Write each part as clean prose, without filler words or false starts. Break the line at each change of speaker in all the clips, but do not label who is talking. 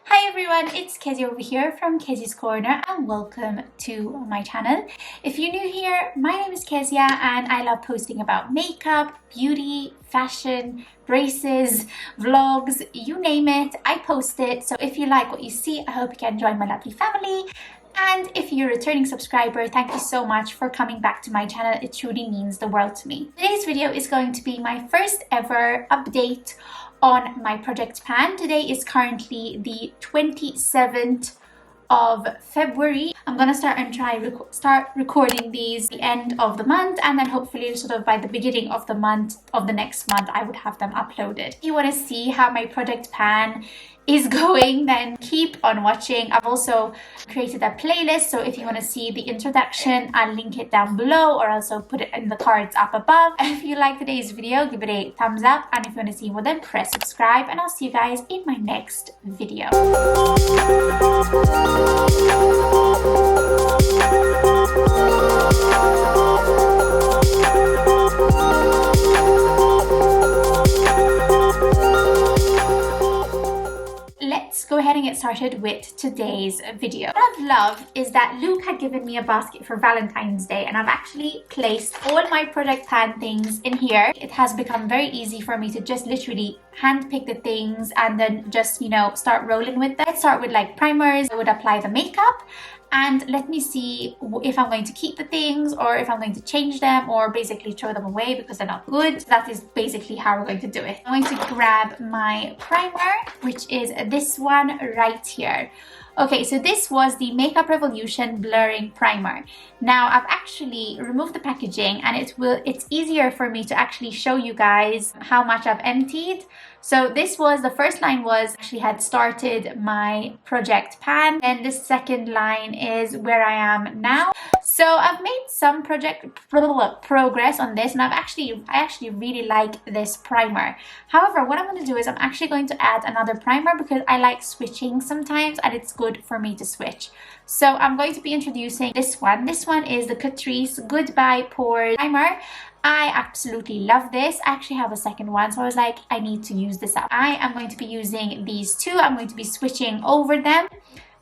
Hi everyone, it's Kezzy over here from Kezzy's Corner and welcome to my channel. If you're new here, my name is Kezia and I love posting about makeup, beauty, fashion, braces, vlogs, you name it, I post it. So if you like what you see, I hope you can join my lovely family. And if you're a returning subscriber, thank you so much for coming back to my channel. It truly means the world to me. Today's video is going to be my first ever update on my project pan. Today is currently the 27th of February. I'm gonna start recording these the end of the month, and then hopefully sort of by the beginning of the month of the next month I would have them uploaded. If you want to see how my project pan is going, then keep on watching. I've also created a playlist, so if you want to see the introduction, I'll link it down below or also put it in the cards up above. If you like today's video, give it a thumbs up, and if you want to see more, then press subscribe, and I'll see you guys in my next video. Let's go ahead and get started with today's video. What I've loved is that Luke had given me a basket for Valentine's Day, and I've actually placed all my project pan things in here. It has become very easy for me to just literally hand pick the things and then just, you know, start rolling with them. Let's start with like primers. I would apply the makeup and let me see if I'm going to keep the things or if I'm going to change them or basically throw them away because they're not good. So that is basically how we're going to do it. I'm going to grab my primer, which is this one right here. Okay, so this was the Makeup Revolution Blurring Primer. Now I've actually removed the packaging and it's easier for me to actually show you guys how much I've emptied. So this was, the first line was actually had started my project pan, and the second line is where I am now. So I've made some progress on this, and I actually really like this primer. However, what I'm going to do is I'm actually going to add another primer because I like switching sometimes and it's good for me to switch. So I'm going to be introducing this one. This one is the Catrice Goodbye Pore Primer. I absolutely love this. I actually have a second one, so I was like, I need to use this up. I am going to be using these two. I'm going to be switching over them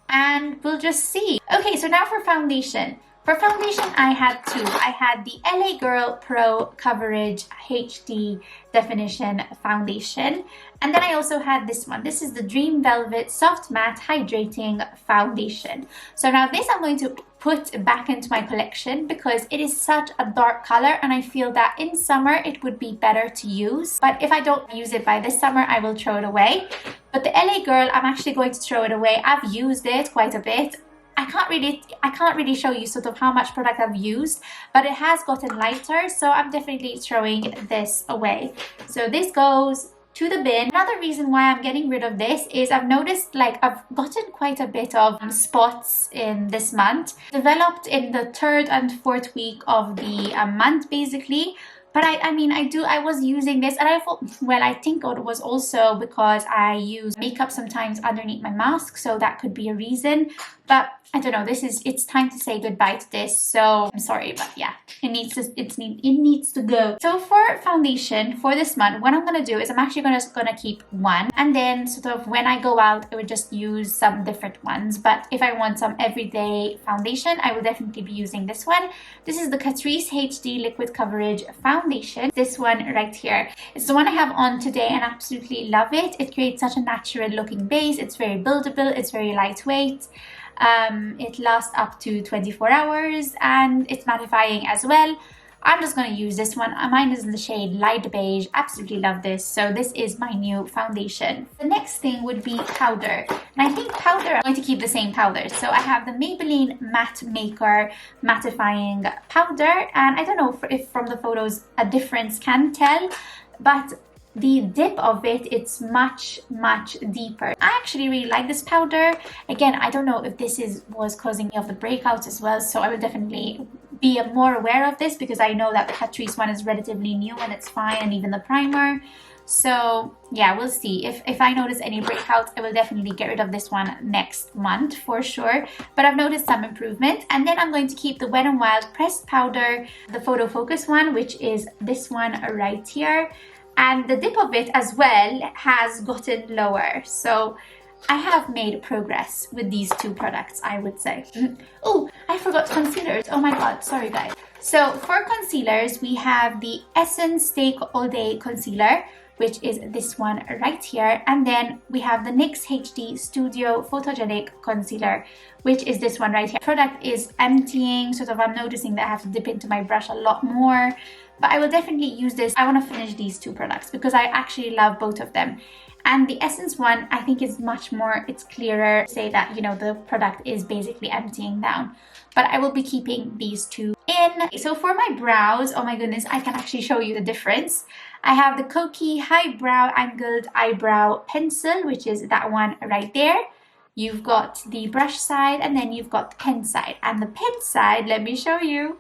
and we'll just see. Okay, so now for foundation. For foundation, I had two. I had the LA Girl Pro Coverage HD Definition Foundation. And then I also had this one. This is the Dream Velvet Soft Matte Hydrating Foundation. So now this I'm going to put back into my collection because it is such a dark color and I feel that in summer it would be better to use. But if I don't use it by this summer, I will throw it away. But the LA Girl, I'm actually going to throw it away. I've used it quite a bit. I can't really show you sort of how much product I've used, but it has gotten lighter, so I'm definitely throwing this away. So this goes to the bin. Another reason why I'm getting rid of this is I've noticed like I've gotten quite a bit of spots in this month, developed in the 3rd and 4th week of the month basically. But I was using this and I thought, well, I think it was also because I use makeup sometimes underneath my mask, so that could be a reason. But I don't know, it's time to say goodbye to this, so I'm sorry, but yeah, it needs to go. So for foundation for this month, what I'm gonna do is I'm actually gonna keep one, and then sort of when I go out, I would just use some different ones. But if I want some everyday foundation, I will definitely be using this one. This is the Catrice HD Liquid Coverage Foundation. This one right here. It's the one I have on today and absolutely love it. It creates such a natural looking base. It's very buildable. It's very lightweight. It lasts up to 24 hours and it's mattifying as well. I'm just going to use this one. Mine is in the shade light beige. Absolutely love this. So this is my new foundation. The next thing would be powder. And I think powder, I'm going to keep the same powder. So I have the Maybelline Matte Maker Mattifying Powder. And I don't know if from the photos a difference can tell, but the dip of it, it's much deeper. I actually really like this powder. Again, I don't know if this was causing me of the breakouts as well, so I will definitely be more aware of this because I know that the Catrice one is relatively new and it's fine, and even the primer. So yeah, we'll see. If I notice any breakouts, I will definitely get rid of this one next month for sure. But I've noticed some improvement. And then I'm going to keep the Wet n Wild Pressed Powder, the Photo Focus one, which is this one right here. And the dip of it as well has gotten lower. So I have made progress with these two products, I would say. Oh, I forgot concealers. Oh my god, sorry guys. So for concealers, we have the Essence Stay All Day Concealer, which is this one right here. And then we have the NYX HD Studio Photogenic Concealer, which is this one right here. Product is emptying, sort of. I'm noticing that I have to dip into my brush a lot more, but I will definitely use this. I want to finish these two products because I actually love both of them. And the Essence one, I think is much more, it's clearer to say that, you know, the product is basically emptying down. But I will be keeping these two in. So for my brows, oh my goodness, I can actually show you the difference. I have the Kokie High Brow Angled Eyebrow Pencil, which is that one right there. You've got the brush side and then you've got the pen side. And the pen side, let me show you.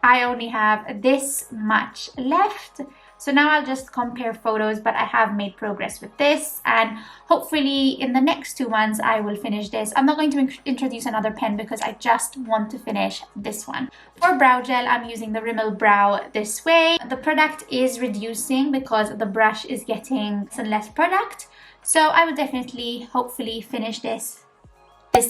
I only have this much left. So now I'll just compare photos, but I have made progress with this, and hopefully in the next two ones I will finish this. I'm not going to introduce another pen because I just want to finish this one. For brow gel, I'm using the Rimmel Brow This Way. The product is reducing because the brush is getting less and less product. So I will definitely, hopefully finish this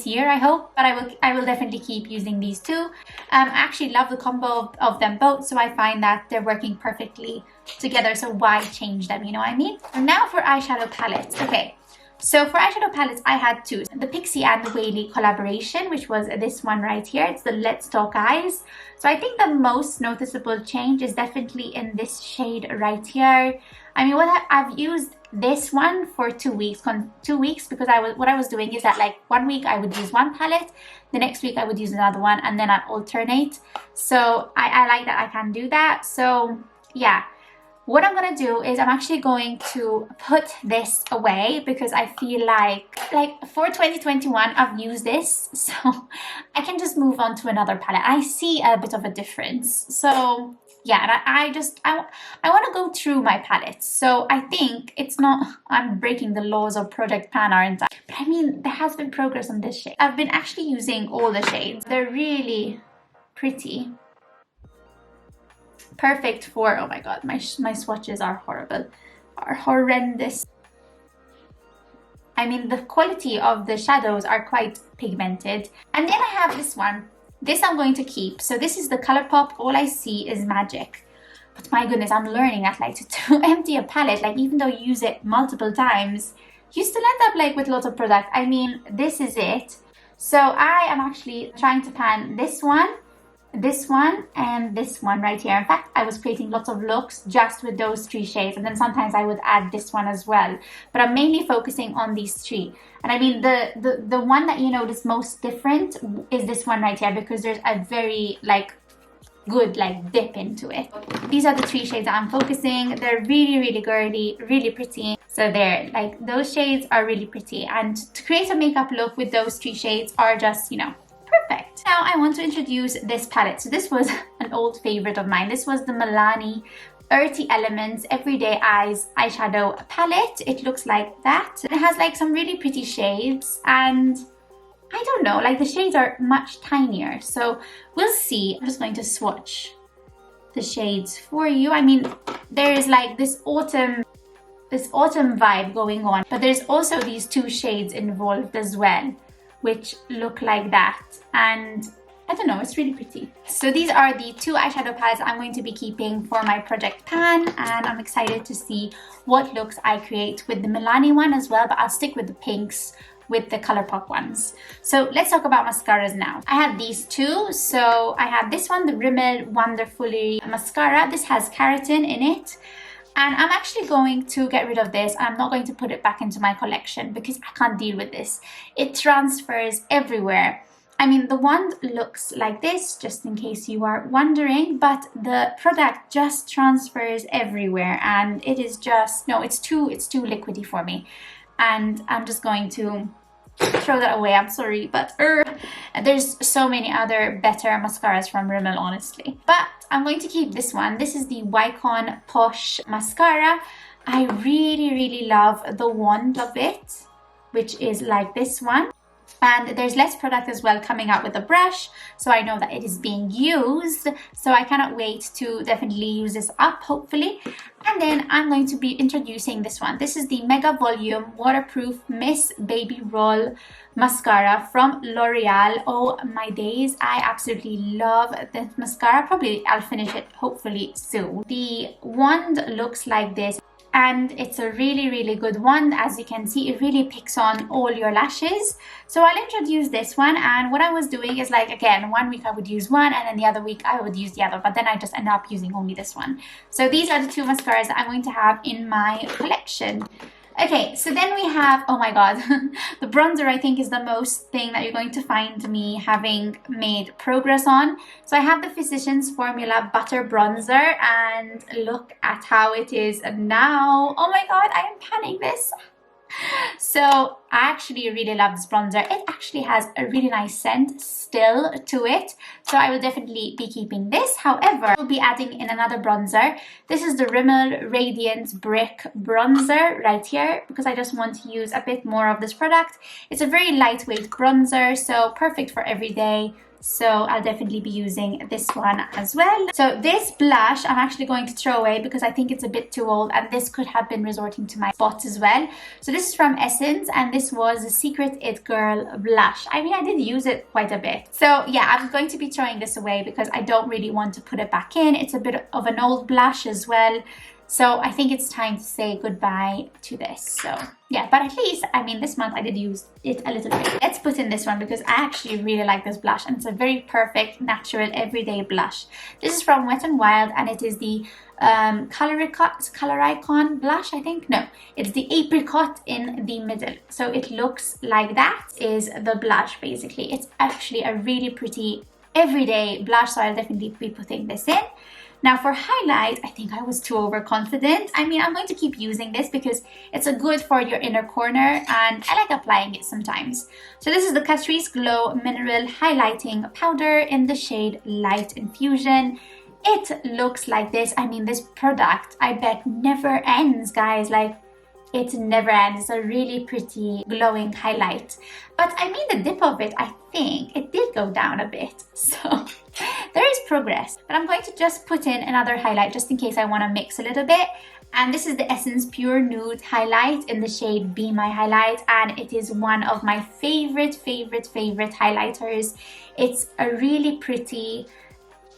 year, I hope, but I will definitely keep using these two. I actually love the combo of them both, so I find that they're working perfectly together, so why change them, you know what I mean? And now for eyeshadow palettes. Okay, so for eyeshadow palettes I had two. The Pixi and the Whaley collaboration, which was this one right here. It's the Let's Talk Eyes. So I think the most noticeable change is definitely in this shade right here. I mean, I've used this one for 2 weeks, because what I was doing is that, like, 1 week I would use one palette, the next week I would use another one, and then I'd alternate. So I like that I can do that. So yeah, what I'm gonna do is I'm actually going to put this away because I feel like for 2021 I've used this, so I can just move on to another palette. I see a bit of a difference. So yeah, and I want to go through my palettes. So I think it's not, I'm breaking the laws of Project Pan, aren't I? But I mean, there has been progress on this shade. I've been actually using all the shades. They're really pretty. Perfect for, oh my god, my swatches are horrible, are horrendous. I mean, the quality of the shadows are quite pigmented. And then I have this one. This I'm going to keep. So this is the ColourPop All I See Is Magic. But my goodness, I'm learning that, like, to empty a palette, like, even though you use it multiple times, you still end up like with lots of product. I mean, this is it. So I am actually trying to pan this one, and this one right here. In fact, I was creating lots of looks just with those three shades, and then sometimes I would add this one as well. But I'm mainly focusing on these three. And I mean, the one that you notice most different is this one right here, because there's a very, like, good, like, dip into it. These are the three shades that I'm focusing. They're really, really girly, really pretty. So they're, like, those shades are really pretty. And to create a makeup look with those three shades are just, you know, perfect. Now I want to introduce this palette. So this was an old favorite of mine. This was the Milani Earthy Elements Everyday Eyes Eyeshadow Palette. It looks like that. It has, like, some really pretty shades, and I don't know, like, the shades are much tinier. So we'll see. I'm just going to swatch the shades for you. I mean, there is, like, this autumn vibe going on, but there's also these two shades involved as well, which look like that, and I don't know, it's really pretty. So these are the two eyeshadow palettes I'm going to be keeping for my project pan, and I'm excited to see what looks I create with the Milani one as well, but I'll stick with the pinks with the ColourPop ones. So let's talk about mascaras now. I have these two. So I have this one, the Rimmel Wonderfully Mascara. This has keratin in it. And I'm actually going to get rid of this. I'm not going to put it back into my collection because I can't deal with this. It transfers everywhere. I mean, the wand looks like this, just in case you are wondering, but the product just transfers everywhere, and it is just, no, it's too liquidy for me. And I'm just going to throw that away. I'm sorry, but there's so many other better mascaras from Rimmel, honestly. But I'm going to keep this one. This is the Wycon Posh Mascara. I really, really love the wand of it, which is like this one. And there's less product as well coming out with the brush, so I know that it is being used. So I cannot wait to definitely use this up, hopefully. And then I'm going to be introducing this one. This is the Mega Volume Waterproof Miss Baby Roll Mascara from L'Oreal. Oh my days, I absolutely love this mascara. Probably I'll finish it hopefully soon. The wand looks like this, and it's a really good wand. As you can see, it really picks on all your lashes. So I'll introduce this one, and what I was doing is, like, again, one week I would use one and then the other week I would use the other, but then I just end up using only this one. So these are the two mascaras that I'm going to have in my collection. Okay, so then we have, oh my god, the bronzer I think is the most thing that you're going to find me having made progress on. So I have the Physicians Formula Butter Bronzer, and look at how it is now. Oh my god, I am panning this. So I actually really love this bronzer. It actually has a really nice scent still to it, so I will definitely be keeping this. However, I'll be adding in another bronzer. This is the Rimmel Radiance Brick Bronzer right here, because I just want to use a bit more of this product. It's a very lightweight bronzer, so perfect for every day. So I'll definitely be using this one as well. So this blush I'm actually going to throw away because I think it's a bit too old, and this could have been resorting to my spots as well. So this is from Essence, and this was a Secret It Girl blush. I mean, I did use it quite a bit. So yeah, I'm going to be throwing this away because I don't really want to put it back in. It's a bit of an old blush as well. So I think it's time to say goodbye to this. So yeah, but at least, I mean, this month I did use it a little bit. Let's put in this one because I actually really like this blush, and it's a very perfect, natural, everyday blush. This is from Wet n Wild, and it is the Color Icon blush, I think. No, it's the apricot in the middle. So it looks like that is the blush, basically. It's actually a really pretty everyday blush, so I'll definitely be putting this in. Now for highlight, I think I was too overconfident. I mean, I'm going to keep using this because it's a good for your inner corner, and I like applying it sometimes. So this is the Catrice Glow Mineral Highlighting Powder in the shade Light Infusion. It looks like this. I mean, this product, I bet, never ends, guys. Like, it never ends. It's a really pretty glowing highlight. But I mean, the dip of it, I think it did go down a bit. So there is progress. But I'm going to just put in another highlight just in case I want to mix a little bit. And this is the Essence Pure Nude highlight in the shade Be My Highlight. And it is one of my favorite highlighters. It's a really pretty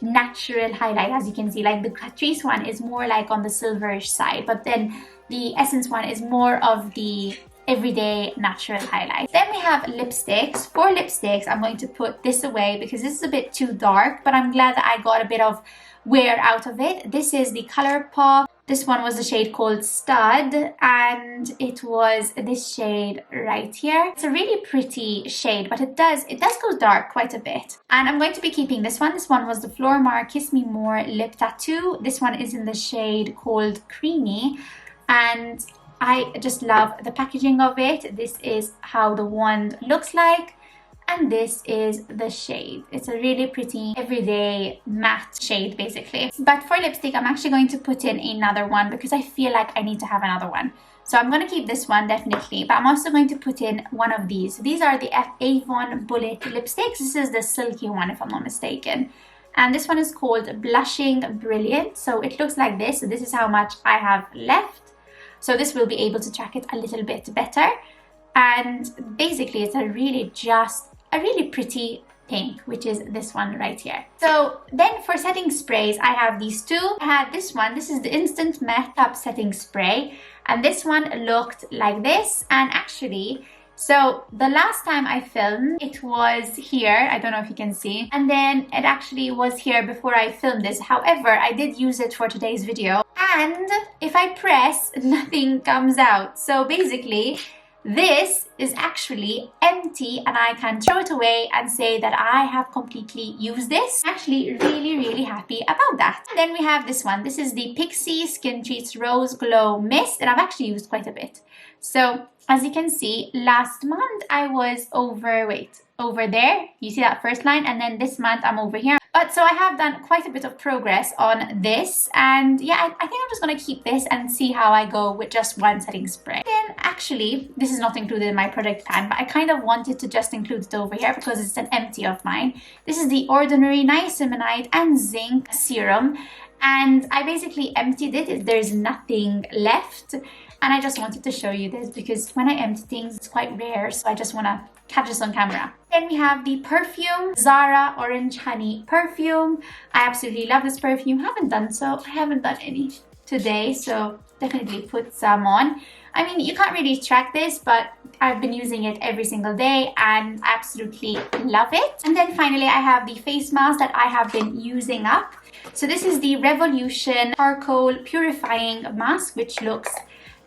natural highlight, as you can see. Like the Catrice one is more like on the silverish side, but then the Essence one is more of the everyday natural highlight. Then we have lipsticks. For lipsticks, I'm going to put this away because this is a bit too dark, but I'm glad that I got a bit of wear out of it. This is the ColourPop. This one was the shade called Stud, and it was this shade right here. It's a really pretty shade, but it does go dark quite a bit. And I'm going to be keeping this one. This one was the Flormar Kiss Me More Lip Tattoo. This one is in the shade called Creamy, and I just love the packaging of it. This is how the wand looks like, and this is the shade. It's a really pretty everyday matte shade, basically. But for lipstick, I'm actually going to put in another one because I feel like I need to have another one. So I'm going to keep this one definitely, but I'm also going to put in one of these. These are the Avon Bullet lipsticks. This is the silky one, if I'm not mistaken. And this one is called Blushing Brilliant. So it looks like this. So this is how much I have left. So this will be able to track it a little bit better. And basically it's a really pretty pink, which is this one right here. So then for setting sprays, I have these two. I have this one. This is the Instant Matte Up Setting Spray. And this one looked like this. And actually, so the last time I filmed, it was here. I don't know if you can see. And then it actually was here before I filmed this. However, I did use it for today's video. And if I press, nothing comes out. So basically, this is actually empty, and I can throw it away and say that I have completely used this. I'm actually really happy about that. And then we have this one. This is the Pixi Skin Treats Rose Glow Mist, and I've actually used quite a bit. So as you can see, last month I was over there. You see that first line? And then this month I'm over here. But so I have done quite a bit of progress on this, and yeah, I think I'm just going to keep this and see how I go with just one setting spray. Then actually, this is not included in my project pan, but I kind of wanted to just include it over here because it's an empty of mine. This is the Ordinary Niacinamide and Zinc Serum, and I basically emptied it. There's nothing left, and I just wanted to show you this because when I empty things, it's quite rare, so I just want to catch this on camera. Then we have the perfume, Zara Orange Honey perfume. I absolutely love this perfume. Haven't done any today, so definitely put some on. I mean, you can't really track this, but I've been using it every single day and I absolutely love it. And then finally, I have the face mask that I have been using up. So this is the Revolution Charcoal Purifying Mask, which looks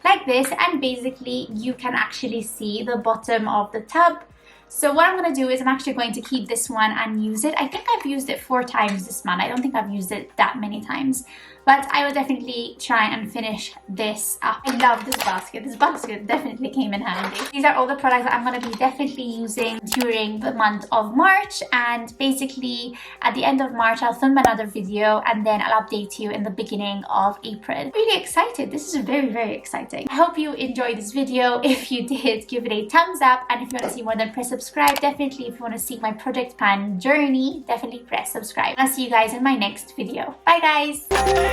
like this, and basically you can actually see the bottom of the tub. So what I'm going to do is I'm actually going to keep this one and use it. I think I've used it 4 times this month. I don't think I've used it that many times. But I will definitely try and finish this up. I love this basket. This basket definitely came in handy. These are all the products that I'm going to be definitely using during the month of March. And basically at the end of March, I'll film another video and then I'll update you in the beginning of April. Really excited. This is very, very exciting. I hope you enjoyed this video. If you did, give it a thumbs up. And if you want to see more, then press subscribe. Definitely, if you want to see my project pan journey, definitely press subscribe. I'll see you guys in my next video. Bye guys!